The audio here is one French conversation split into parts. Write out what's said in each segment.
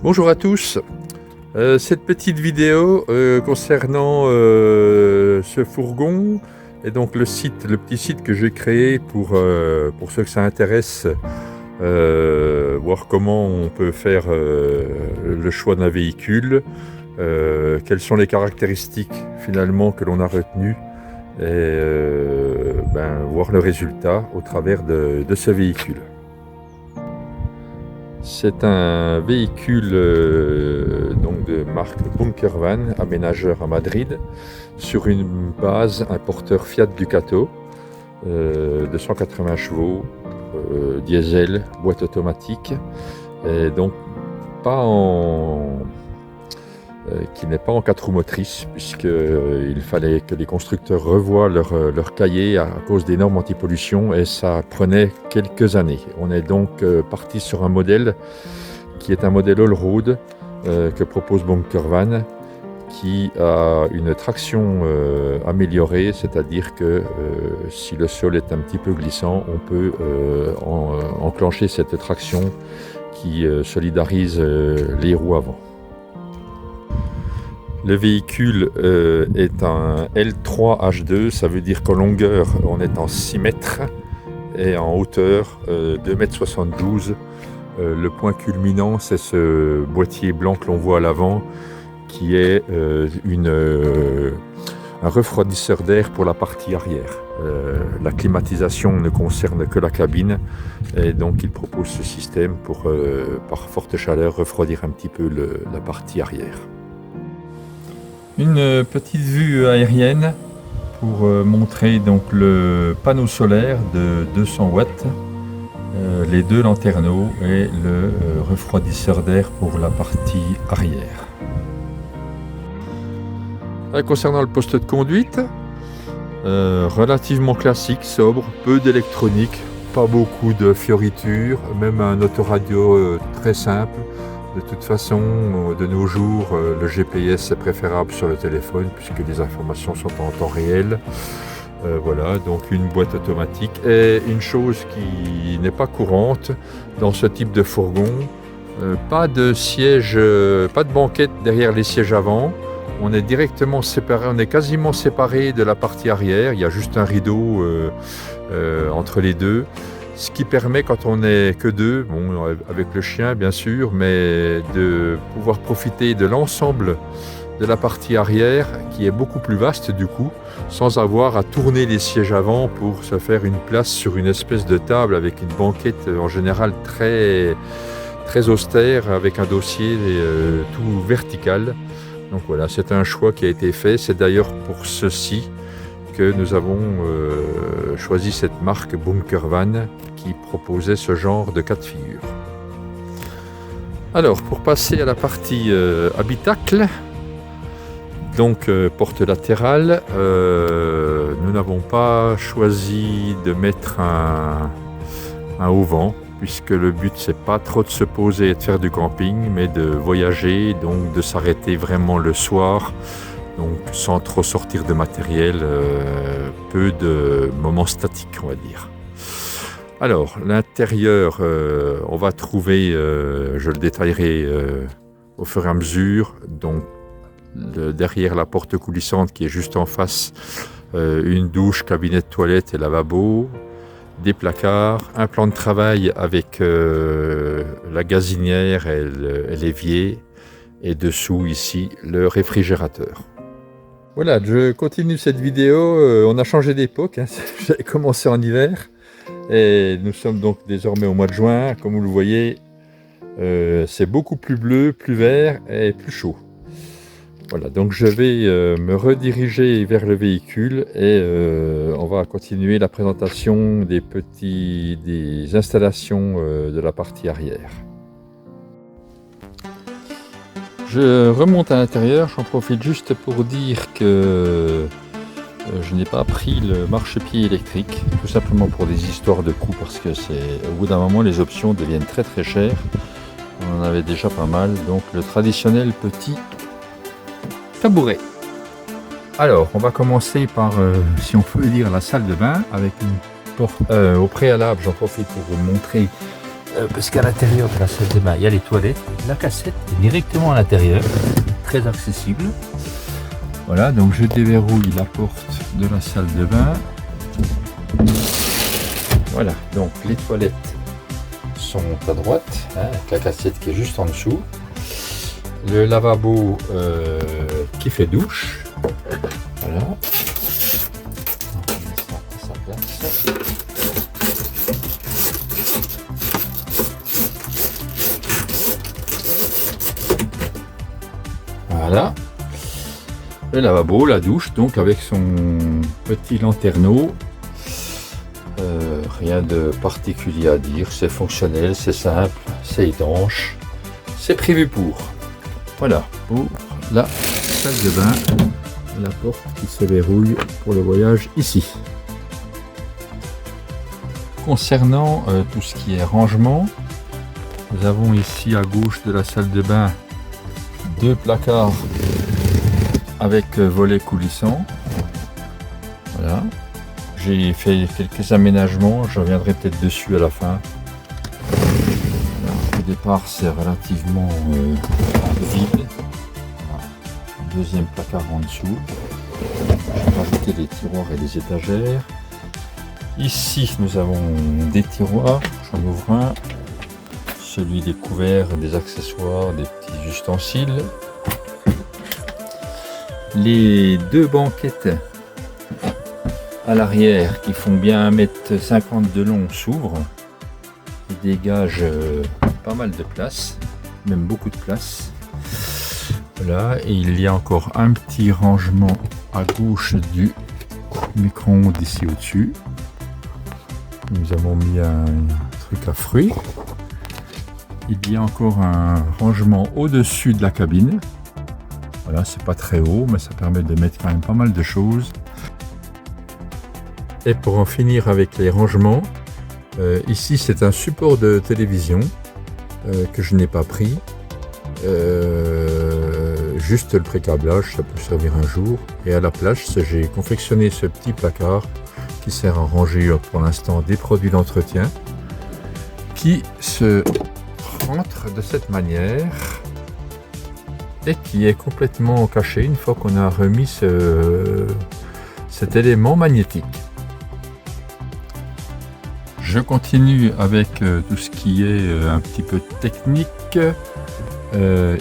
Bonjour à tous. Cette petite vidéo concernant ce fourgon et donc le petit site que j'ai créé pour ceux que ça intéresse, voir comment on peut faire le choix d'un véhicule, quelles sont les caractéristiques finalement que l'on a retenues et voir le résultat au travers de ce véhicule. C'est un véhicule donc de marque Bunkervan, aménageur à Madrid, sur une base, un porteur Fiat Ducato, 280 chevaux, diesel, boîte automatique, et donc qui n'est pas en 4 roues motrices, puisqu'il fallait que les constructeurs revoient leur cahier à cause des normes anti-pollution, et ça prenait quelques années. On est donc parti sur un modèle qui est un modèle all-road que propose Bunkervan, qui a une traction améliorée, c'est-à-dire que si le sol est un petit peu glissant, on peut enclencher cette traction qui solidarise les roues avant. Le véhicule est un L3H2, ça veut dire qu'en longueur on est en 6 mètres et en hauteur 2,72 m. Le point culminant, c'est ce boîtier blanc que l'on voit à l'avant, qui est un refroidisseur d'air pour la partie arrière. La climatisation ne concerne que la cabine, et donc il propose ce système pour, par forte chaleur, refroidir un petit peu la partie arrière. Une petite vue aérienne pour montrer donc le panneau solaire de 200 watts, les deux lanterneaux et le refroidisseur d'air pour la partie arrière. Concernant le poste de conduite, relativement classique, sobre, peu d'électronique, pas beaucoup de fioritures, même un autoradio très simple. De toute façon, de nos jours, le GPS est préférable sur le téléphone puisque les informations sont en temps réel. Voilà, donc une boîte automatique. Et une chose qui n'est pas courante dans ce type de fourgon, pas de siège, pas de banquette derrière les sièges avant. On est directement séparé, on est quasiment séparé de la partie arrière. Il y a juste un rideau entre les deux. Ce qui permet, quand on n'est que deux, bon, avec le chien bien sûr, mais de pouvoir profiter de l'ensemble de la partie arrière, qui est beaucoup plus vaste du coup, sans avoir à tourner les sièges avant pour se faire une place sur une espèce de table avec une banquette en général très, très austère, avec un dossier tout vertical. Donc voilà, c'est un choix qui a été fait. C'est d'ailleurs pour ceci que nous avons choisi cette marque Bunkervan qui proposait ce genre de cas de figure. Alors, pour passer à la partie habitacle, donc porte latérale, nous n'avons pas choisi de mettre un auvent, puisque le but c'est pas trop de se poser et de faire du camping, mais de voyager, donc de s'arrêter vraiment le soir, donc sans trop sortir de matériel, peu de moments statiques on va dire. Alors l'intérieur, on va trouver, je le détaillerai au fur et à mesure, donc derrière la porte coulissante qui est juste en face, une douche, cabinet de toilette et lavabo, des placards, un plan de travail avec la gazinière et l'évier, et dessous ici le réfrigérateur. Voilà, je continue cette vidéo. On a changé d'époque, hein. J'avais commencé en hiver et nous sommes donc désormais au mois de juin. Comme vous le voyez, c'est beaucoup plus bleu, plus vert et plus chaud. Voilà, donc je vais me rediriger vers le véhicule et on va continuer la présentation des installations de la partie arrière. Je remonte à l'intérieur, j'en profite juste pour dire que je n'ai pas pris le marchepied électrique, tout simplement pour des histoires de coûts, parce que au bout d'un moment les options deviennent très très chères. On en avait déjà pas mal, donc le traditionnel petit tabouret. Alors on va commencer par, si on peut dire, la salle de bain avec une porte. Au préalable, j'en profite pour vous montrer parce qu'à l'intérieur de la salle de bain, il y a les toilettes. La cassette est directement à l'intérieur, très accessible. Voilà, donc je déverrouille la porte de la salle de bain. Voilà, donc les toilettes sont à droite, hein, avec la cassette qui est juste en dessous. Le lavabo qui fait douche. Voilà. On va mettre ça à sa place. Voilà. Le lavabo, la douche, donc avec son petit lanterneau. Rien de particulier à dire, c'est fonctionnel, c'est simple, c'est étanche, c'est prévu pour. Voilà, pour la salle de bain, la porte qui se verrouille pour le voyage ici. Concernant tout ce qui est rangement, nous avons ici à gauche de la salle de bain 2 placards avec volet coulissant. Voilà. J'ai fait quelques aménagements, je reviendrai peut-être dessus à la fin. Voilà. Au départ, c'est relativement vide. Voilà. Deuxième placard en dessous. Je vais rajouter des tiroirs et des étagères. Ici, nous avons des tiroirs. J'en ouvre un. Celui des couverts, des accessoires, des petits ustensiles. Les 2 banquettes à l'arrière qui font bien 1,50 m de long s'ouvrent et dégagent pas mal de place, même beaucoup de place. Voilà, et il y a encore un petit rangement à gauche du micro-ondes ici au-dessus. Nous avons mis un truc à fruits. Il y a encore un rangement au-dessus de la cabine. Voilà, c'est pas très haut, mais ça permet de mettre quand même pas mal de choses. Et pour en finir avec les rangements, ici c'est un support de télévision que je n'ai pas pris. Juste le pré-câblage, ça peut servir un jour. Et à la place, j'ai confectionné ce petit placard qui sert à ranger pour l'instant des produits d'entretien qui se rentre de cette manière et qui est complètement caché une fois qu'on a remis cet élément magnétique. Je continue avec tout ce qui est un petit peu technique.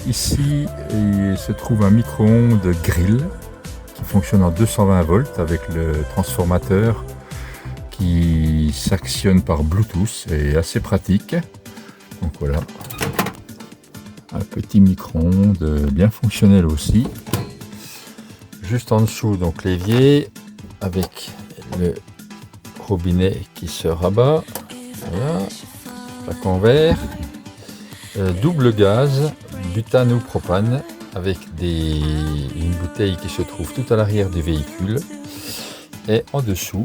Ici, il se trouve un micro-ondes grill qui fonctionne en 220 volts avec le transformateur qui s'actionne par Bluetooth et assez pratique. Donc voilà, un petit micro-ondes bien fonctionnel aussi. Juste en dessous, donc l'évier avec le robinet qui se rabat. Voilà, plaque en verre. Double gaz, butane ou propane, avec une bouteille qui se trouve tout à l'arrière du véhicule. Et en dessous,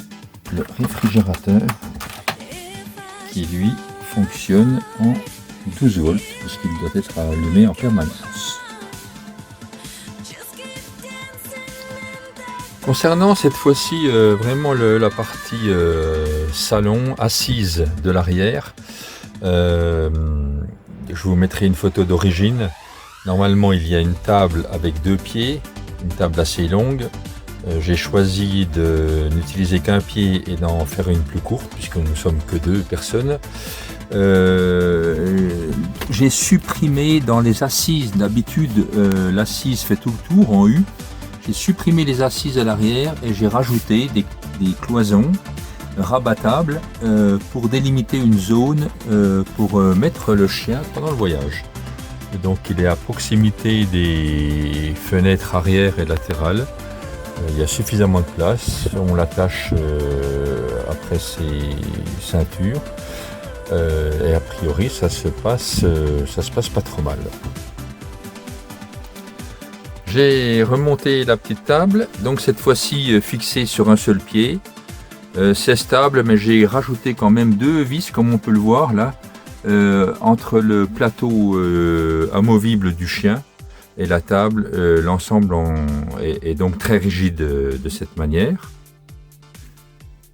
le réfrigérateur qui lui fonctionne en 12 volts, puisqu'il doit être allumé en permanence. Concernant cette fois-ci vraiment la partie salon assise de l'arrière, je vous mettrai une photo d'origine. Normalement il y a une table avec 2 pieds, une table assez longue. J'ai choisi de n'utiliser qu'un pied et d'en faire une plus courte puisque nous ne sommes que 2 personnes. J'ai supprimé dans les assises, d'habitude l'assise fait tout le tour en U. J'ai supprimé les assises à l'arrière et j'ai rajouté des cloisons rabattables pour délimiter une zone pour mettre le chien pendant le voyage. Et donc il est à proximité des fenêtres arrière et latérales. Il y a suffisamment de place, on l'attache après ses ceintures et a priori ça se passe pas trop mal. J'ai remonté la petite table, donc cette fois-ci fixée sur un seul pied. C'est stable, mais j'ai rajouté quand même 2 vis, comme on peut le voir là, entre le plateau amovible du chien et la table. L'ensemble est donc très rigide de cette manière.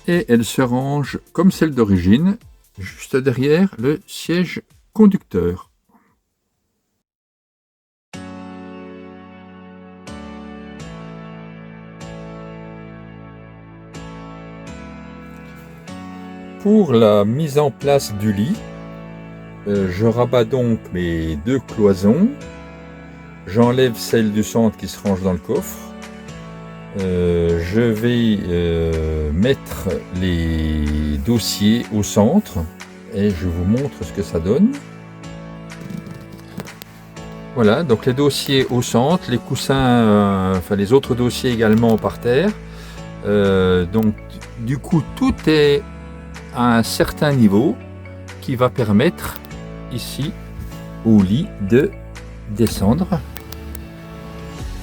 Et elle se range comme celle d'origine. juste derrière le siège conducteur. Pour la mise en place du lit, je rabats donc mes deux cloisons, j'enlève celle du centre qui se range dans le coffre, je vais mettre les dossiers au centre et je vous montre ce que ça donne. Voilà, donc les dossiers au centre, les coussins, enfin les autres dossiers également par terre. Donc du coup tout est à un certain niveau qui va permettre ici au lit de descendre.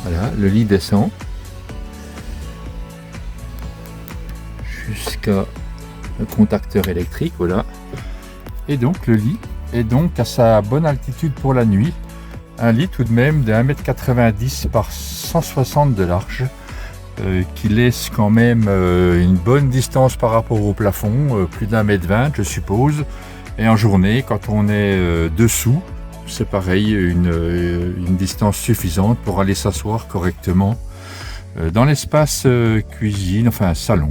Voilà, le lit descend jusqu'à le contacteur électrique, voilà. Et donc le lit est donc à sa bonne altitude pour la nuit. Un lit tout de même de 1,90 m par 160 de large, qui laisse quand même une bonne distance par rapport au plafond, plus d'1,20 m je suppose. Et en journée, quand on est dessous, c'est pareil, une distance suffisante pour aller s'asseoir correctement dans l'espace cuisine, enfin salon.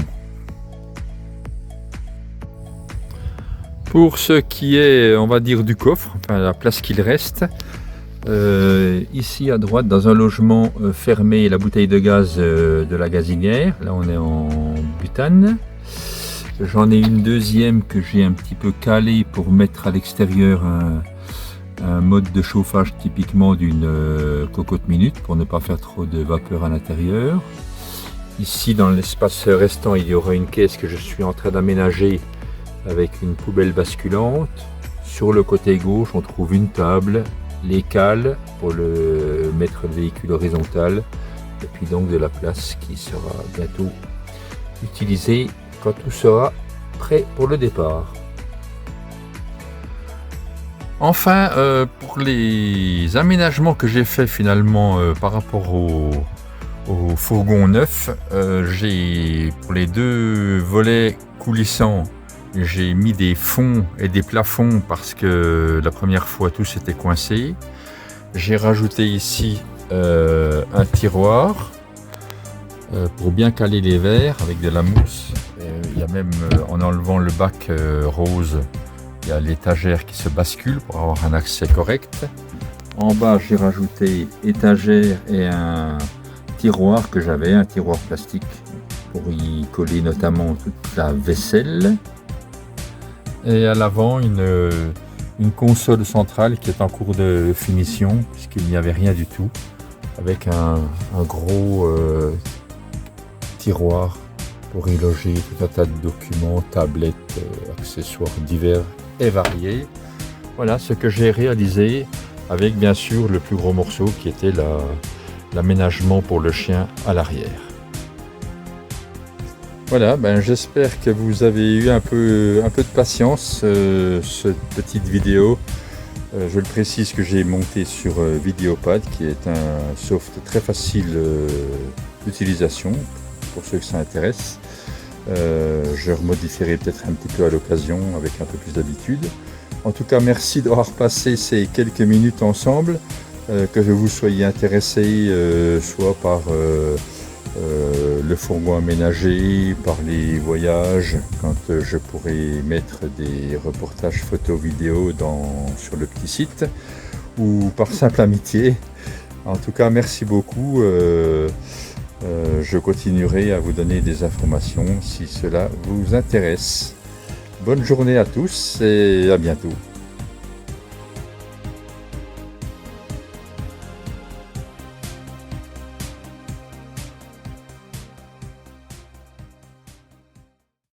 Pour ce qui est, on va dire, du coffre, enfin la place qu'il reste, ici à droite, dans un logement fermé, la bouteille de gaz de la gazinière. Là, on est en butane. J'en ai une deuxième que j'ai un petit peu calée pour mettre à l'extérieur un mode de chauffage typiquement d'une cocotte minute pour ne pas faire trop de vapeur à l'intérieur. Ici, dans l'espace restant, il y aura une caisse que je suis en train d'aménager avec une poubelle basculante. Sur le côté gauche, on trouve une table, les cales pour mettre le véhicule horizontal et puis donc de la place qui sera bientôt utilisée quand tout sera prêt pour le départ. Enfin, pour les aménagements que j'ai fait finalement par rapport au fourgon neuf, pour les deux volets coulissants, j'ai mis des fonds et des plafonds parce que la première fois tout s'était coincé. J'ai rajouté ici un tiroir pour bien caler les verres avec de la mousse. Il y a même, en enlevant le bac rose, il y a l'étagère qui se bascule pour avoir un accès correct. En bas, j'ai rajouté étagère et un tiroir que j'avais, un tiroir plastique pour y coller notamment toute la vaisselle. Et à l'avant, une console centrale qui est en cours de finition puisqu'il n'y avait rien du tout, avec un gros tiroir pour y loger tout un tas de documents, tablettes, accessoires divers et variés. Voilà ce que j'ai réalisé avec bien sûr le plus gros morceau qui était l'aménagement pour le chien à l'arrière. Voilà, j'espère que vous avez eu un peu de patience cette petite vidéo. Je le précise que j'ai monté sur Videopad, qui est un soft très facile d'utilisation pour ceux que ça intéresse. Je remodifierai peut-être un petit peu à l'occasion avec un peu plus d'habitude. En tout cas, merci d'avoir passé ces quelques minutes ensemble, que vous soyez intéressé soit par le fourgon aménagé, par les voyages, quand je pourrai mettre des reportages photos vidéo sur le petit site, ou par simple amitié. En tout cas, merci beaucoup. Je continuerai à vous donner des informations si cela vous intéresse. Bonne journée à tous et à bientôt.